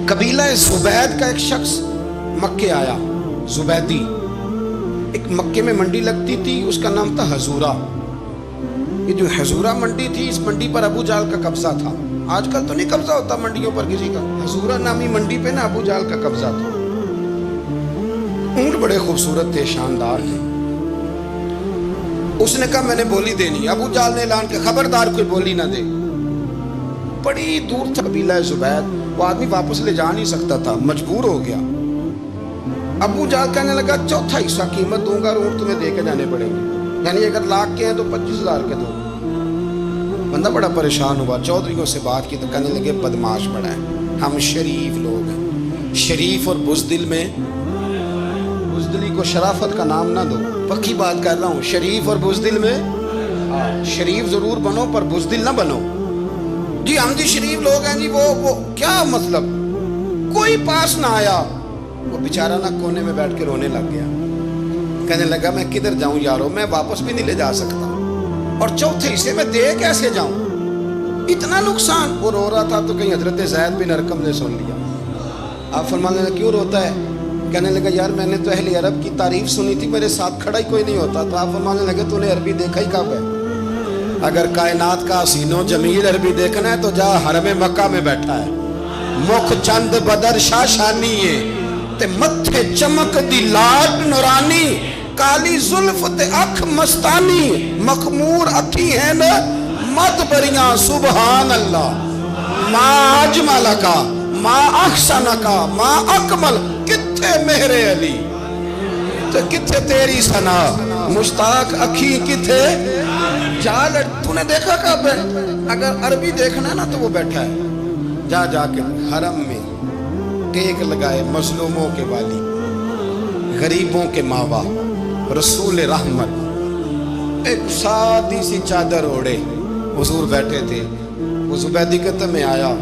قبیلہ زبید کا ایک شخص مکے آیا، زبیدی، ایک مکے میں منڈی لگتی تھی، اس کا نام تھا حضورہ۔ یہ جو حضورہ منڈی تھی، اس منڈی پر ابو جہل کا قبضہ تھا۔ آج کل تو نہیں قبضہ ہوتا منڈیوں پر کسی کا، حضورہ نامی منڈی پہ نا ابو جہل کا قبضہ تھا۔ اونٹ بڑے خوبصورت تھے، شاندار تھے۔ اس نے کہا میں نے بولی دینی۔ ابو جہل نے اعلان کیا خبردار کوئی بولی نہ دے۔ بڑی دور تھا قبیلہ زبید، وہ آدمی واپس لے جا نہیں سکتا تھا، مجبور ہو گیا۔ ابو جہل کہنے لگا چوتھا حصہ قیمت دوں گا اور اونٹ تمہیں دے کے جانے پڑیں گے، یعنی اگر لاکھ کے ہیں تو 25,000 کے دو۔ بندہ بڑا پریشان ہوا، چودھریوں سے بات کی تو کہنے لگے بدماش بڑا ہے، ہم شریف لوگ ہیں، شریف اور بزدل میں، بزدلی کو شرافت کا نام نہ دو، پکی بات کر رہا ہوں، شریف اور بزدل میں شریف ضرور بنو پر بزدل نہ بنو۔ جی ہم جی شریف لوگ ہیں جی، وہ کیا مطلب؟ کوئی پاس نہ آیا، وہ بیچارہ نہ کونے میں بیٹھ کے رونے لگ گیا، کہنے لگا میں کدھر جاؤں یارو، میں واپس بھی نہیں لے جا سکتا، اور چوتھے حصے میں دے کیسے جاؤں، اتنا نقصان۔ وہ رو رہا تھا تو کہیں حضرت زید بن ارقم نے سن لیا۔ آپ فرمانے لگے کیوں روتا ہے؟ کہنے لگا یار میں نے تو اہل عرب کی تعریف سنی تھی، میرے ساتھ کھڑا ہی کوئی نہیں ہوتا تھا۔ آپ فرمانے لگے تو نے عربی دیکھا ہی کب ہے؟ اگر کائنات کا حسین و جمیل عربی دیکھنا ہے تو جا حرم مکہ میں بیٹھا ہے، مکھ چند بدر شاشانی ہے تے متھے چمک دی لاڈ نورانی، کالی زلف تے اکھ مستانی، مخمور اکھی ہیں نا مد بریاں سبحان اللہ، ما اجمل کا ما احسن کا ما اکمل، کتھے مہر علی تے کتھے تیری ثنا، مشتاق اکھی کتھے جال۔ تو نے دیکھا کب ہے؟ اگر عربی دیکھنا ہے نا تو وہ بیٹھا ہے، جا کے حرم میں ٹیک لگائے، مظلوموں کے والی، غریبوں کے ماوا، رسول رحمت، ایک سادی سی چادر اوڑے حضور بیٹھے تھے۔ وہ زبیدی کہتا میں آیا،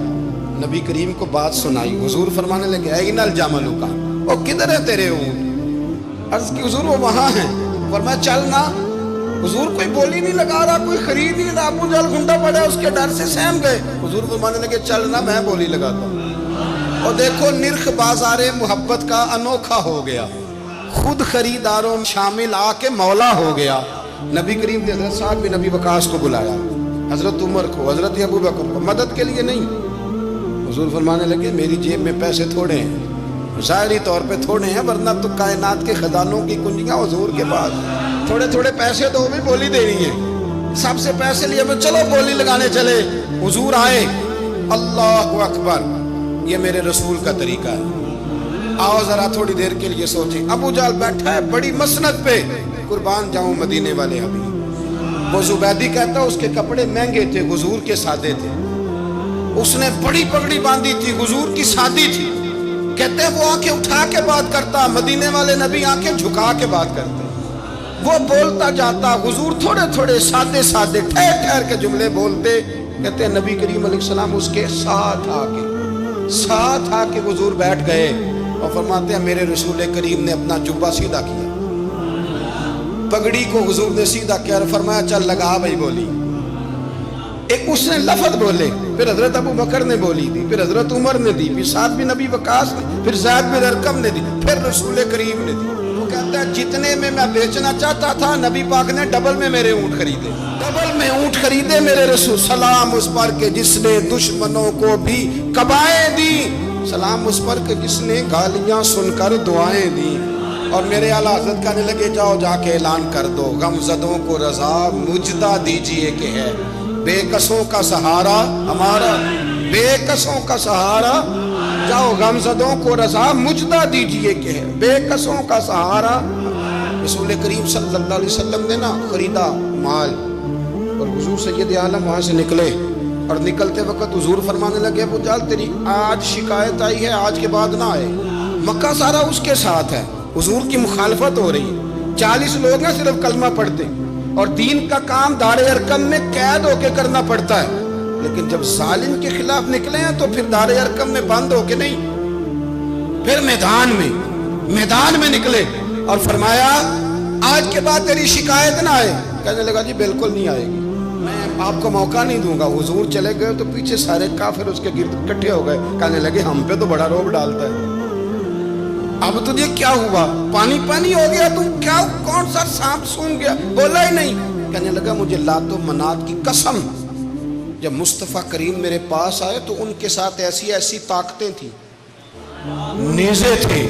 نبی کریم کو بات سنائی، حضور فرمانے لگے این الجمل کا، وہ کدھر ہے تیرے اونٹ؟ عرض کی حضور وہ وہاں ہیں۔ فرمایا چلنا۔ حضور کوئی بولی نہیں لگا رہا، کوئی خرید نہیں رہا، ابو جہل گھنٹا پڑا، اس کے ڈر سے سہم گئے۔ حضور فرمانے لگے چلنا میں بولی لگاتا ہوں۔ اور دیکھو نرخ بازار محبت کا انوکھا ہو گیا، خود خریداروں شامل آ کے مولا ہو گیا۔ نبی کریم نے حضرت سعد بن ابی وقاص کو بلایا، حضرت عمر کو، حضرت ابو بکر کو، مدد کے لیے نہیں۔ حضور فرمانے لگے میری جیب میں پیسے تھوڑے ہیں، ظاہری طور پہ تھوڑے ہیں، ورنہ تو کائنات کے خزانوں کی کنجیاں حضور کے پاس، تھوڑے تھوڑے پیسے تو بھی بولی دینی ہے، سب سے پیسے لیے میں چلو بولی لگانے چلے۔ حضور آئے، اللہ اکبر، یہ میرے رسول کا طریقہ ہے، آؤ ذرا تھوڑی دیر کے لیے سوچیں۔ ابو جہل بیٹھا ہے بڑی مسند پہ، قربان جاؤں مدینے والے حبیب۔ وہ زبیدی کہتا اس کے کپڑے مہنگے تھے، حضور کے سادے تھے، اس نے بڑی پگڑی باندھی تھی، حضور کی سادی تھی۔ کہتے ہیں وہ آنکھیں اٹھا کے بات کرتا، مدینے والے نبی آنکھیں جھکا کے بات کرتے، وہ بولتا جاتا، حضور تھوڑے تھوڑے سادے سادے ٹھہر ٹھہر کے جملے بولتے۔ کہتے ہیں نبی کریم علیہ السلام اس کے ساتھ آ کے حضور بیٹھ گئے اور فرماتے ہیں میرے رسول کریم نے اپنا جبہ سیدھا کیا، پگڑی کو حضور نے سیدھا کیا اور فرمایا چل لگا بھائی بولی۔ ایک اس نے لفظ بولے، پھر حضرت ابو بکر نے بولی دی، پھر حضرت عمر نے دی، پھر سعد بن ابی وقاص نے، پھر زید بن ارقم نے دی، پھر رسول کریم نے دی۔ وہ کہتا ہے جتنے میں بیچنا چاہتا تھا نبی پاک نے ڈبل میں میرے اونٹ خریدے، ڈبل میں اونٹ خریدے میرے رسول۔ سلام اس پر کہ جس نے دشمنوں کو بھی قبائیں دی، سلام اس پر کہ جس نے گالیاں سن کر دعائیں دی۔ اور میرے اعلیٰ حضرت کہنے لگے جاؤ جا کے اعلان کر دو، غم زدوں کو رضا مجدہ دیجئے کہ ہے بے کسوں کا سہارا ہمارا، بے کسوں کا سہارا، جاؤ غم زدوں کو رضا مجدہ دیجئے کہ ہے بے کسوں کا سہارا۔ رسول کریم صلی اللہ علیہ وسلم نے نا خریدا مال، اور حضور سید عالم وہاں سے نکلے، اور نکلتے وقت حضور فرمانے لگے ابو جہل تیری آج شکایت آئی ہے، آج کے بعد نہ آئے، مکہ سارا اس کے ساتھ ہے، حضور کی مخالفت ہو رہی ہے، 40 لوگ ہیں صرف کلمہ پڑھتے، اور دین کا کام دار ارقم میں قید ہو کے کرنا پڑتا ہے، لیکن جب ظالم کے خلاف نکلے ہیں تو پھر دار ارقم میں بند ہو کے نہیں، پھر میدان میں نکلے، اور فرمایا آج کے بعد تیری شکایت نہ آئے۔ کہنے لگا جی بالکل نہیں آئے گی۔ میں آپ کو موقع نہیں دوں گا. حضور چلے گئے تو پیچھے سارے کافر اس کے گرد اکٹھے ہو گئے, کہنے لگے ہم پہ تو بڑا روب ڈالتا ہے, اب تجھے کیا ہوا, پانی پانی ہو گیا, تم کیا کون سا سانپ سونگ گیا, بولا ہی نہیں. کہنے لگا مجھے لات و منات کی قسم, جب مصطفیٰ کریم میرے پاس آئے تو ان کے ساتھ ایسی ایسی طاقتیں تھیں, نیزے تھے,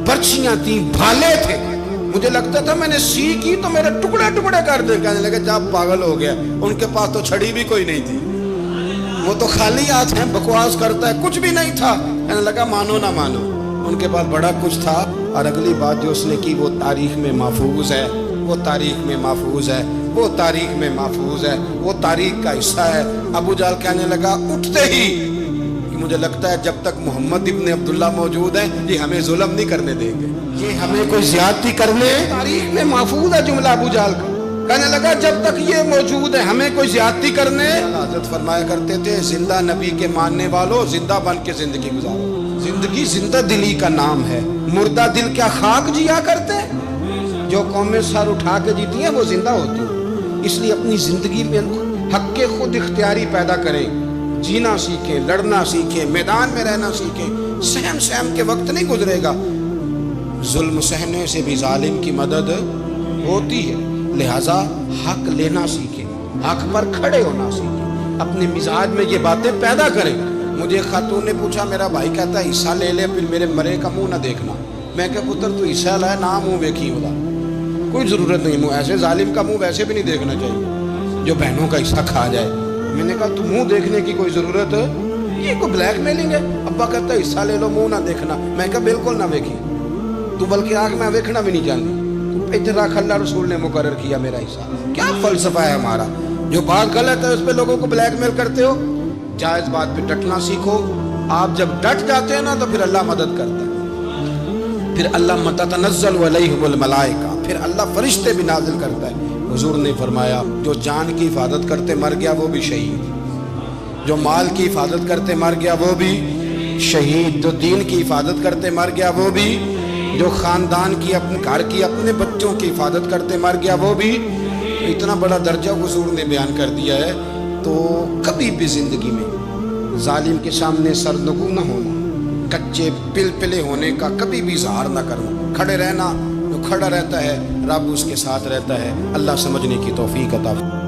برچیاں تھیں, بھالے تھے, مجھے لگتا تھا میں نے سی کی تو میرے ٹکڑے ٹکڑے کر دے. کہنے لگے جب پاگل ہو گیا, ان کے پاس تو چھڑی بھی کوئی نہیں تھی, وہ تو خالی ہاتھ ہیں, بکواس کرتا ہے, کچھ بھی نہیں تھا. کہنے لگا مانو نہ مانو, ان کے پاس بڑا کچھ تھا. اور اگلی بات جو اس نے کی وہ تاریخ میں محفوظ ہے, وہ تاریخ میں محفوظ ہے, وہ تاریخ میں محفوظ ہے, وہ تاریخ کا حصہ ہے. ابو جہل کہنے لگا اٹھتے ہی, مجھے لگتا ہے جب تک محمد ابن عبداللہ موجود ہیں یہ ہمیں ظلم نہیں کرنے دیں گے, یہ ہمیں کوئی زیادتی کرنے, تاریخ میں محفوظ ہے جملہ ابو جہل کا. کہنے لگا جب تک یہ موجود ہے ہمیں کوئی زیادتی کرنے. حضرت فرمایا کرتے تھے زندہ نبی کے ماننے والوں زندہ بن کے زندگی گزارو. زندگی زندہ دلی کا نام ہے, مردہ دل کیا خاک جیا کرتے. جو قومیں سر اٹھا کے جیتی ہیں وہ زندہ ہوتی ہیں. اس لیے اپنی زندگی میں حق کے خود اختیاری پیدا کریں, جینا سیکھیں, لڑنا سیکھیں, میدان میں رہنا سیکھیں. سہم سہم کے وقت نہیں گزرے گا, ظلم سہنے سے بھی ظالم کی مدد ہوتی ہے. لہٰذا حق لینا سیکھیں, حق پر کھڑے ہونا سیکھیں, اپنے مزاج میں یہ باتیں پیدا کریں. مجھے خاتون نے پوچھا, میرا بھائی کہتا ہے حصہ لے لے پھر میرے مرے کا منہ نہ دیکھنا. میں کہ پتر تو حصہ لائے نہ منہ دیکھی ہوگا, کوئی ضرورت نہیں, منہ ایسے ظالم کا منہ ویسے بھی نہیں دیکھنا چاہیے جو بہنوں کا حصہ کھا جائے. میں نے کہا تو منہ دیکھنے کی کوئی ضرورت ہے, یہ کوئی بلیک میلنگ ہے. ابا کہتا ہے حصہ لے لو منہ نہ دیکھنا. میں کہا بالکل نہ دیکھی, تو بلکہ آنکھ میں دیکھنا بھی نہیں جانتی. تو ادھر رکھ, اللہ رسول نے مقرر کیا میرا حصہ. کیا فلسفہ ہے ہمارا, جو بات غلط ہے اس پہ لوگوں کو بلیک میل کرتے ہو. جائز بات پہ ڈٹنا سیکھو. آپ جب ڈٹ جاتے ہیں نا تو پھر اللہ مدد کرتا ہے, پھر اللہ تتنزل علیہم الملائکہ, پھر اللہ فرشتے بھی نازل کرتا ہے. حضور نے فرمایا جو جان کی حفاظت کرتے مر گیا وہ بھی شہید, جو مال کی حفاظت کرتے مر گیا وہ بھی شہید, جو دین کی حفاظت کرتے مر گیا وہ بھی, جو خاندان کی, اپنے گھر کی, اپنے بچوں کی حفاظت کرتے مر گیا وہ بھی. اتنا بڑا درجہ حضور نے بیان کر دیا ہے. تو کبھی بھی زندگی میں ظالم کے سامنے سرنگو نہ ہونا, کچے پلپلے ہونے کا کبھی بھی اظہار نہ کرنا, کھڑے رہنا. جو کھڑا رہتا ہے رب اس کے ساتھ رہتا ہے. اللہ سمجھنے کی توفیق عطا فرمائے.